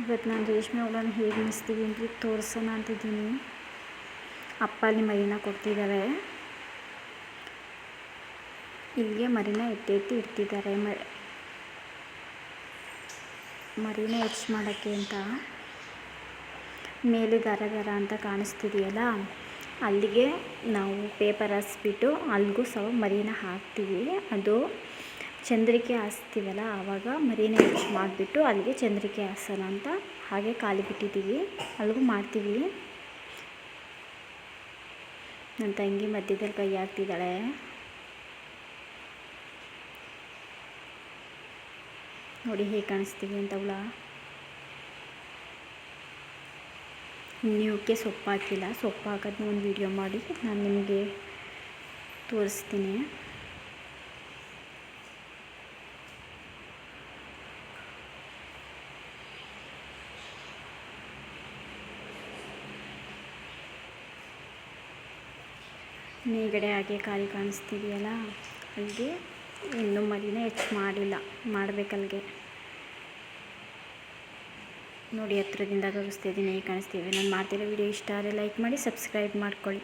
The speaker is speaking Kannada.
ಇವತ್ತು ನಾನು ರೇಷ್ಮೆ ಹುಳನ ಹೇಗೆ ಮಿಸ್ತೀವಿ ಅಂತ ತೋರಿಸೋಣ ಅಂತಿದ್ದೀನಿ. ಅಪ್ಪ ಅಲ್ಲಿ ಮರಿನ ಕೊಡ್ತಿದ್ದಾರೆ, ಇಲ್ಲಿಗೆ ಮರಿನ ಎತ್ತಿ ಇಡ್ತಿದ್ದಾರೆ. ಮರಿನ ಹೆಚ್ಚು ಮಾಡೋಕ್ಕೆ ಅಂತ ಮೇಲೆ ದರ ಅಂತ ಕಾಣಿಸ್ತಿದೆಯಲ್ಲ, ಅಲ್ಲಿಗೆ ನಾವು ಪೇಪರ್ ಹಾಸ್ಬಿಟ್ಟು ಅಲ್ಲಿಗೂ ಸಹ ಮರಿನ ಹಾಕ್ತೀವಿ. ಅದು ಚಂದ್ರಿಕೆ ಹಾಸ್ತೀವಲ್ಲ, ಆವಾಗ ಮರಿನ ಹೆಚ್ಚು ಮಾಡಿಬಿಟ್ಟು ಅಲ್ಲಿಗೆ ಚಂದ್ರಿಕೆ ಹಾಸೋಣ ಅಂತ ಹಾಗೆ ಖಾಲಿ ಬಿಟ್ಟಿದ್ದೀವಿ. ಅಲ್ಲಿಗೂ ಮಾಡ್ತೀವಿ. ನನ್ನ ತಂಗಿ ಮಧ್ಯದಲ್ಲಿ ಕೈ ಹಾಕ್ತಿದ್ದಾಳೆ. ನೋಡಿ ಹೇಗೆ ಕಾಣಿಸ್ತೀವಿ ಅಂತ ಹುಳ. ನೀವಕ್ಕೆ ಸೊಪ್ಪು ಹಾಕಿಲ್ಲ, ಸೊಪ್ಪು ಹಾಕೋದನ್ನ ಒಂದು ವಿಡಿಯೋ ಮಾಡಿ ನಾನು ನಿಮಗೆ ತೋರಿಸ್ತೀನಿ. ಮೇಲ್ಗಡೆ ಹಾಗೆ ಖಾಲಿ ಕಾಣಿಸ್ತಿದೆಯಲ್ಲ, ಅಲ್ಲಿಗೆ ಇನ್ನೂ ಮರಿನ ಹೆಚ್ಚು ಮಾಡಿಲ್ಲ, ಮಾಡಬೇಕಲ್ಲಿಗೆ. ನೋಡಿ ಹತ್ರದಿಂದ ತೋರಿಸ್ತಿದ್ದೀನಿ, ಹೇಗೆ ಕಾಣಿಸ್ತೀವಿ. ನಾನು ಮಾಡ್ತಿರೋ ವಿಡಿಯೋ ಇಷ್ಟ ಆದರೆ ಲೈಕ್ ಮಾಡಿ, ಸಬ್ಸ್ಕ್ರೈಬ್ ಮಾಡ್ಕೊಳ್ಳಿ.